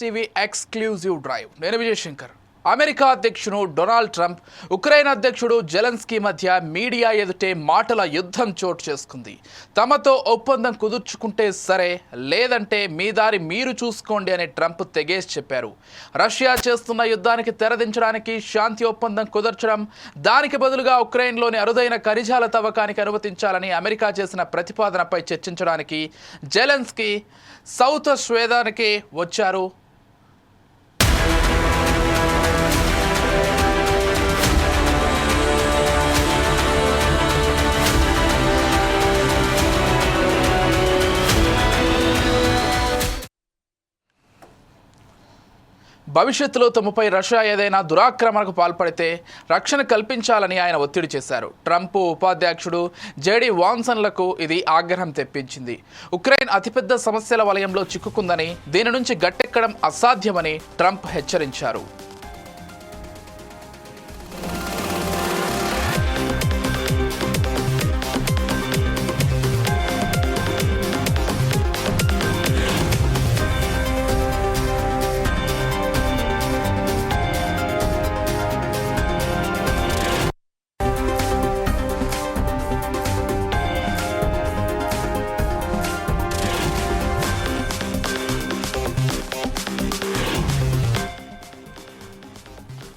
TV exclusive drive నేను Vijay Shankar. America అధ్యక్షుడు Donald Trump Ukraine అధ్యక్షుడు జెలెన్స్కీ మధ్య మీడియా ఎదుటే మాటల యుద్ధం చోటు చేసుకుంది. తమతో ఒప్పందం కుదుర్చుకుంటే సరే, లేదంటే మీ దారి మీరు చూసుకోండి అని ట్రంప్ తెగేసి చెప్పారు. రష్యా చేస్తున్న యుద్ధానికి తెరదించడానికి శాంతి ఒప్పందం కుదర్చడం, దానికి బదులుగా ఉక్రెయిన్లోని అరుదైన ఖనిజాల తవ్వకానికి అనుమతించాలని అమెరికా చేసిన ప్రతిపాదనపై చర్చించడానికి జెలెన్స్కీ సౌత్ స్వీడన్కి వచ్చారు. భవిష్యత్తులో తమపై రష్యా ఏదైనా దురాక్రమణకు పాల్పడితే రక్షణ కల్పించాలని ఆయన ఒత్తిడి చేశారు. ట్రంప్ ఉపాధ్యక్షుడు జేడీ వాన్సన్లకు ఇది ఆగ్రహం తెప్పించింది. ఉక్రెయిన్ అతిపెద్ద సమస్యల వలయంలో చిక్కుకుందని, దీని నుంచి గట్టెక్కడం అసాధ్యమని ట్రంప్ హెచ్చరించారు.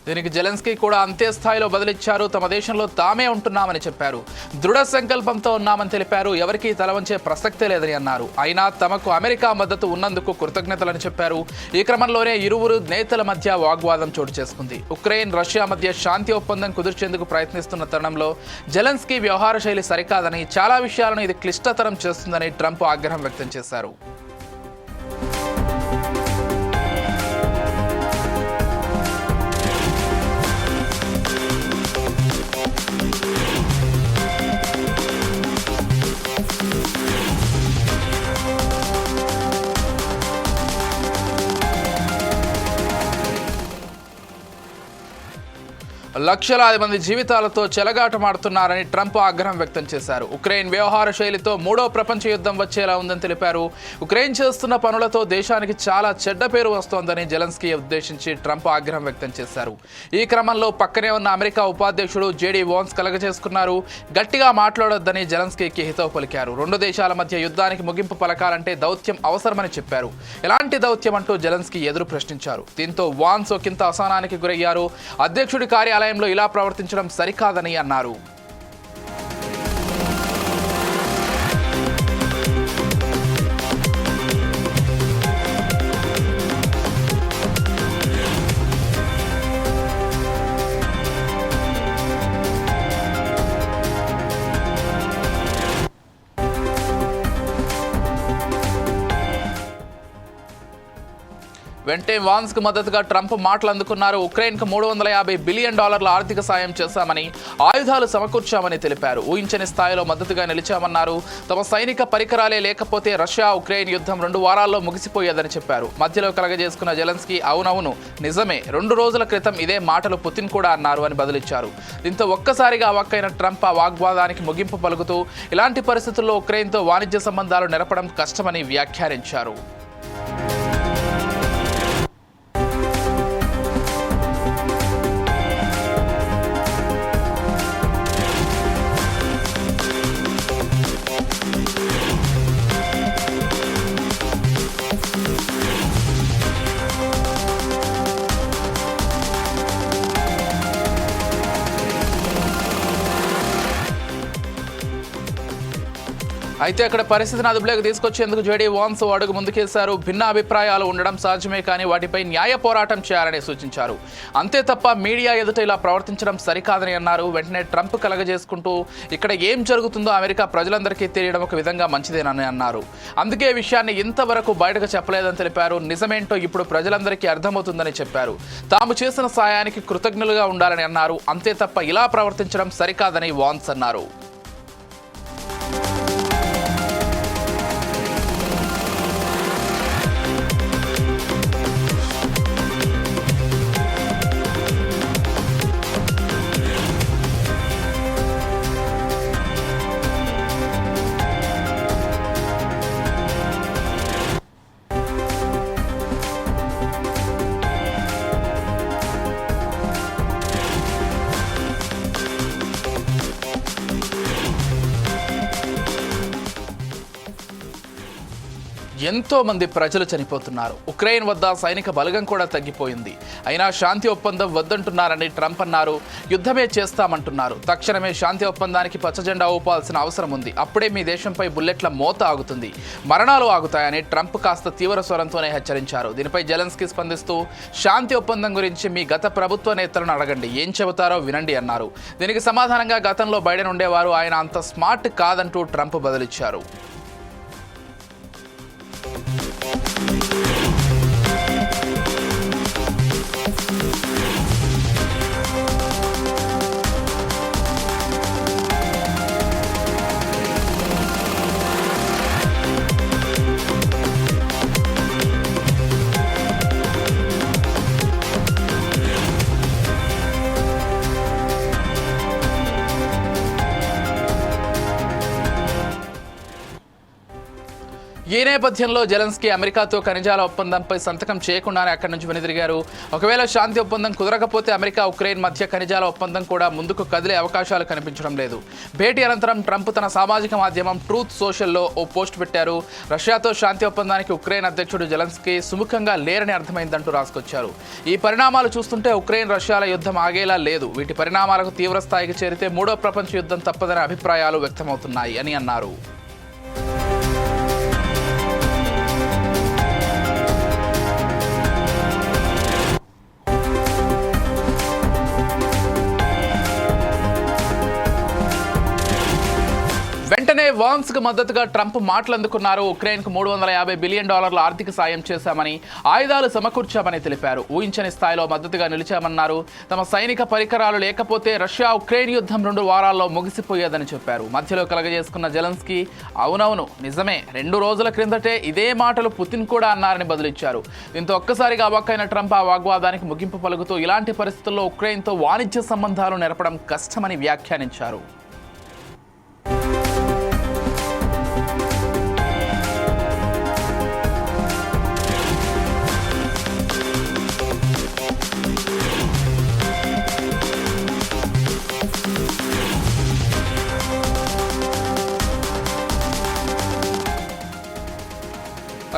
దీనికి జెలెన్స్కీ కూడా అంతే స్థాయిలో బదిలిచ్చారు. తమ దేశంలో తామే ఉంటున్నామని చెప్పారు. దృఢ సంకల్పంతో ఉన్నామని తెలిపారు. ఎవరికీ తలవంచే ప్రసక్తే లేదని అన్నారు. అయినా తమకు అమెరికా మద్దతు ఉన్నందుకు కృతజ్ఞతలని చెప్పారు. ఈ క్రమంలోనే ఇరువురు నేతల మధ్య వాగ్వాదం చోటు చేసుకుంది. ఉక్రెయిన్ రష్యా మధ్య శాంతి ఒప్పందం కుదిర్చేందుకు ప్రయత్నిస్తున్న తరుణంలో జెలెన్స్కీ వ్యవహార శైలి సరికాదని, చాలా విషయాలను ఇది క్లిష్టతరం చేస్తుందని ట్రంప్ ఆగ్రహం వ్యక్తం చేశారు. లక్షలాది మంది జీవితాలతో చెలగాటమాడుతున్నారని ట్రంప్ ఆగ్రహం వ్యక్తం చేశారు. ఉక్రెయిన్ వ్యవహార శైలితో మూడో ప్రపంచ యుద్ధం వచ్చేలా ఉందని తెలిపారు. ఉక్రెయిన్ చేస్తున్న పనులతో దేశానికి చాలా చెడ్డ పేరు వస్తోందని జెలెన్స్కీ ఉద్దేశించి ట్రంప్ ఆగ్రహం వ్యక్తం చేశారు. ఈ క్రమంలో పక్కనే ఉన్న అమెరికా ఉపాధ్యక్షుడు జేడీ వాన్స్ కలగజేసుకున్నారు. గట్టిగా మాట్లాడొద్దని జెలెన్స్కీకి హితవు పలికారు. రెండు దేశాల మధ్య యుద్ధానికి ముగింపు పలకాలంటే దౌత్యం అవసరమని చెప్పారు. ఎలాంటి దౌత్యం అంటూ జెలెన్స్కీ ఎదురు ప్రశ్నించారు. దీంతో వాన్స్ ఒకంత అసహనానికి గురయ్యారు. అధ్యక్షుడి కార్యాలయంలో ఇలా ప్రవర్తించడం సరికాదని అన్నారు. వెంటనే వాన్స్కు మద్దతుగా ట్రంప్ మాటలు అందుకున్నారు. ఉక్రెయిన్కు $350 బిలియన్ ఆర్థిక సాయం చేశామని, ఆయుధాలు సమకూర్చామని తెలిపారు. ఊహించని స్థాయిలో మద్దతుగా నిలిచామన్నారు. తమ సైనిక పరికరాలే లేకపోతే రష్యా ఉక్రెయిన్ యుద్ధం 2 వారాల్లో ముగిసిపోయేదని చెప్పారు. మధ్యలో కలగజేసుకున్న జెలెన్స్కీ అవునవును నిజమే, 2 రోజుల క్రితం ఇదే మాటలు పుతిన్ కూడా అన్నారు అని బదులిచ్చారు. దీంతో ఒక్కసారిగా అవాక్కైన ట్రంప్ ఆ వాగ్వాదానికి ముగింపు పలుకుతూ ఇలాంటి పరిస్థితుల్లో ఉక్రెయిన్తో వాణిజ్య సంబంధాలు నెరపడం కష్టమని వ్యాఖ్యానించారు. అయితే అక్కడ పరిస్థితిని అదుపులోకి తీసుకొచ్చేందుకు జేడీ వాన్స్ అడుగు ముందుకేశారు. భిన్న అభిప్రాయాలు ఉండడం సహజమే, కానీ వాటిపై న్యాయ పోరాటం చేయాలని సూచించారు. అంతే తప్ప మీడియా ఎదుట ఇలా ప్రవర్తించడం సరికాదని అన్నారు. వెంటనే ట్రంప్ కలగజేసుకుంటూ ఇక్కడ ఏం జరుగుతుందో అమెరికా ప్రజలందరికీ తెలియడం ఒక విధంగా మంచిదేనని అన్నారు. అందుకే విషయాన్ని ఇంతవరకు బయటకు చెప్పలేదని తెలిపారు. నిజమేంటో ఇప్పుడు ప్రజలందరికీ అర్థమవుతుందని చెప్పారు. తాము చేసిన సాయానికి కృతజ్ఞులుగా ఉండాలని అన్నారు. అంతే తప్ప ఇలా ప్రవర్తించడం సరికాదని వాన్స్ అన్నారు. ఎంతో మంది ప్రజలు చనిపోతున్నారు. ఉక్రెయిన్ వద్ద సైనిక బలగం కూడా తగ్గిపోయింది. అయినా శాంతి ఒప్పందం వద్దంటున్నారని ట్రంప్ అన్నారు. యుద్ధమే చేస్తామంటున్నారు. తక్షణమే శాంతి ఒప్పందానికి పచ్చజెండా ఊపాల్సిన అవసరం ఉంది. అప్పుడే మీ దేశంపై బుల్లెట్ల మోత ఆగుతుంది, మరణాలు ఆగుతాయని ట్రంప్ కాస్త తీవ్ర స్వరంతోనే హెచ్చరించారు. దీనిపై జెలెన్స్కీ స్పందిస్తూ శాంతి ఒప్పందం గురించి మీ గత ప్రభుత్వ నేతలను అడగండి, ఏం చెబుతారో వినండి అన్నారు. దీనికి సమాధానంగా గతంలో బైడెన్ ఉండేవారు, ఆయన అంత స్మార్ట్ కాదంటూ ట్రంప్ బదులిచ్చారు. ఈ నేపథ్యంలో జెలెన్స్కీ అమెరికాతో ఖనిజాల ఒప్పందంపై సంతకం చేయకుండానే అక్కడి నుంచి వెనుదిరిగారు. ఒకవేళ శాంతి ఒప్పందం కుదరకపోతే అమెరికా ఉక్రెయిన్ మధ్య ఖనిజాల ఒప్పందం కూడా ముందుకు కదిలే అవకాశాలు కనిపించడం లేదు. భేటీ అనంతరం ట్రంప్ తన సామాజిక మాధ్యమం ట్రూత్ సోషల్లో ఓ పోస్ట్ పెట్టారు. రష్యాతో శాంతి ఒప్పందానికి ఉక్రెయిన్ అధ్యక్షుడు జెలెన్స్కీ సుముఖంగా లేరని అర్థమైందంటూ రాసుకొచ్చారు. ఈ పరిణామాలు చూస్తుంటే ఉక్రెయిన్ రష్యాల యుద్ధం ఆగేలా లేదు. వీటి పరిణామాలకు తీవ్ర స్థాయికి చేరితే మూడో ప్రపంచ యుద్ధం తప్పదనే అభిప్రాయాలు వ్యక్తమవుతున్నాయి అని అన్నారు. వెంటనే వార్మ్స్కు మద్దతుగా ట్రంప్ మాటలందుకున్నారు. ఉక్రెయిన్కు $350 బిలియన్ ఆర్థిక సాయం చేశామని, ఆయుధాలు సమకూర్చామని తెలిపారు. ఊహించని స్థాయిలో మద్దతుగా నిలిచామన్నారు. తమ సైనిక పరికరాలు లేకపోతే రష్యా ఉక్రెయిన్ యుద్ధం 2 వారాల్లో ముగిసిపోయేదని చెప్పారు. మధ్యలో కలగజేసుకున్న జెలెన్స్కీ అవునవును నిజమే, 2 రోజుల క్రిందటే ఇదే మాటలు పుతిన్ కూడా అన్నారని బదులిచ్చారు. దీంతో ఒక్కసారిగా అవాక్కైన ట్రంప్ ఆ వాగ్వాదానికి ముగింపు పలుకుతూ ఇలాంటి పరిస్థితుల్లో ఉక్రెయిన్తో వాణిజ్య సంబంధాలు నెరపడం కష్టమని వ్యాఖ్యానించారు.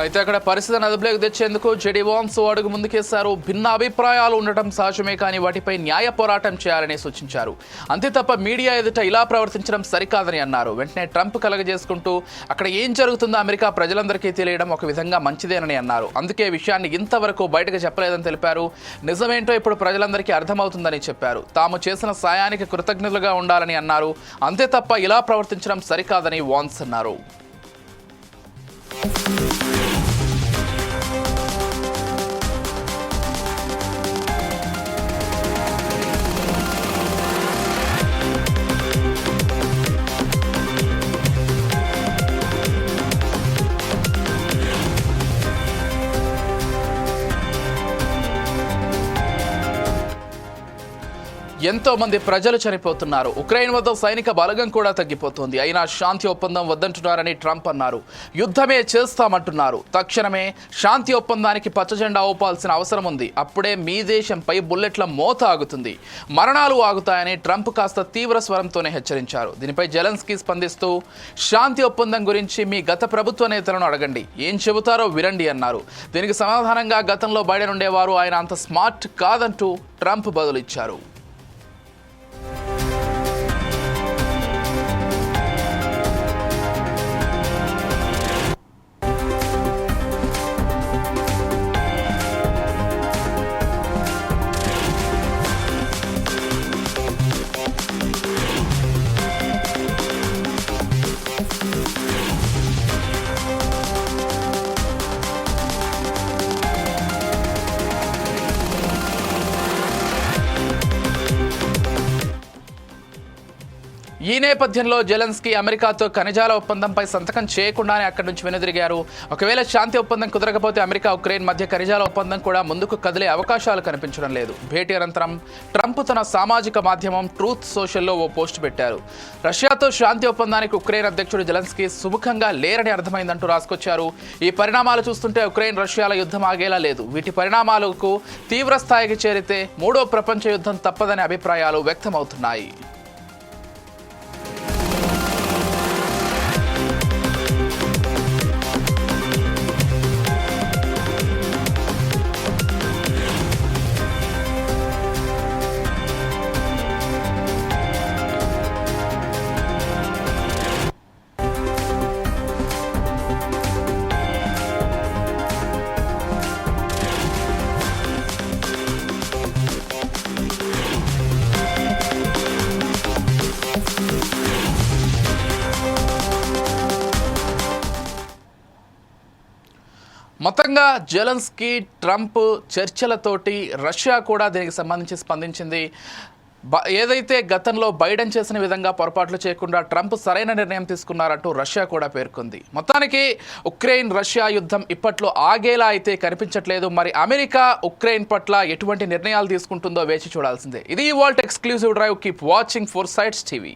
అయితే అక్కడ పరిస్థితిని అదుపులోకి తెచ్చేందుకు జెడీ వాన్స్ అడుగు ముందుకేశారు. భిన్న అభిప్రాయాలు ఉండటం సహజమే, కానీ వాటిపై న్యాయ పోరాటం చేయాలని సూచించారు. అంతే తప్ప మీడియా ఎదుట ఇలా ప్రవర్తించడం సరికాదని అన్నారు. వెంటనే ట్రంప్ కలగజేసుకుంటూ అక్కడ ఏం జరుగుతుందో అమెరికా ప్రజలందరికీ తెలియడం ఒక విధంగా మంచిదేనని అన్నారు. అందుకే విషయాన్ని ఇంతవరకు బయటకు చెప్పలేదని తెలిపారు. నిజమేంటో ఇప్పుడు ప్రజలందరికీ అర్థమవుతుందని చెప్పారు. తాము చేసిన సాయానికి కృతజ్ఞతలుగా ఉండాలని అన్నారు. అంతే తప్ప ఇలా ప్రవర్తించడం సరికాదని వాన్స్ అన్నారు. ఎంతో మంది ప్రజలు చనిపోతున్నారు. ఉక్రెయిన్ వద్ద సైనిక బలగం కూడా తగ్గిపోతుంది. అయినా శాంతి ఒప్పందం వద్దంటున్నారని ట్రంప్ అన్నారు. యుద్ధమే చేస్తామంటున్నారు. తక్షణమే శాంతి ఒప్పందానికి పచ్చజెండా ఊపాల్సిన అవసరం ఉంది. అప్పుడే మీ దేశంపై బుల్లెట్ల మోత ఆగుతుంది, మరణాలు ఆగుతాయని ట్రంప్ కాస్త తీవ్ర స్వరంతోనే హెచ్చరించారు. దీనిపై జెలెన్స్కీ స్పందిస్తూ శాంతి ఒప్పందం గురించి మీ గత ప్రభుత్వ నేతలను అడగండి, ఏం చెబుతారో వినండి అన్నారు. దీనికి సమాధానంగా గతంలో బైడెన్ ఉండేవారు, ఆయన అంత స్మార్ట్ కాదంటూ ట్రంప్ బదులిచ్చారు. ఈ నేపథ్యంలో జెలెన్స్కీ అమెరికాతో ఖనిజాల ఒప్పందంపై సంతకం చేయకుండానే అక్కడి నుంచి వెనుదిరిగారు. ఒకవేళ శాంతి ఒప్పందం కుదరకపోతే అమెరికా ఉక్రెయిన్ మధ్య ఖనిజాల ఒప్పందం కూడా ముందుకు కదిలే అవకాశాలు కనిపించడం లేదు. భేటీ అనంతరం ట్రంప్ తన సామాజిక మాధ్యమం ట్రూత్ సోషల్లో ఓ పోస్ట్ పెట్టారు. రష్యాతో శాంతి ఒప్పందానికి ఉక్రెయిన్ అధ్యక్షుడు జెలెన్స్కీ సుముఖంగా లేరని అర్థమైందంటూ రాసుకొచ్చారు. ఈ పరిణామాలు చూస్తుంటే ఉక్రెయిన్ రష్యాల యుద్ధం ఆగేలా లేదు. వీటి పరిణామాలకు తీవ్ర స్థాయికి చేరితే మూడో ప్రపంచ యుద్ధం తప్పదనే అభిప్రాయాలు వ్యక్తమవుతున్నాయి. మొత్తంగా జెలెన్స్కీ ట్రంప్ చర్చలతోటి రష్యా కూడా దీనికి సంబంధించి స్పందించింది. ఏదైతే గతంలో బైడెన్ చేసిన విధంగా పొరపాట్లు చేయకుండా ట్రంప్ సరైన నిర్ణయం తీసుకున్నారంటూ రష్యా కూడా పేర్కొంది. మొత్తానికి ఉక్రెయిన్ రష్యా యుద్ధం ఇప్పట్లో ఆగేలా అయితే కనిపించట్లేదు. మరి అమెరికా ఉక్రెయిన్ పట్ల ఎటువంటి నిర్ణయాలు తీసుకుంటుందో వేచి చూడాల్సిందే. ఇది ఇవాల్టి exclusive drive. Keep watching Foresights TV.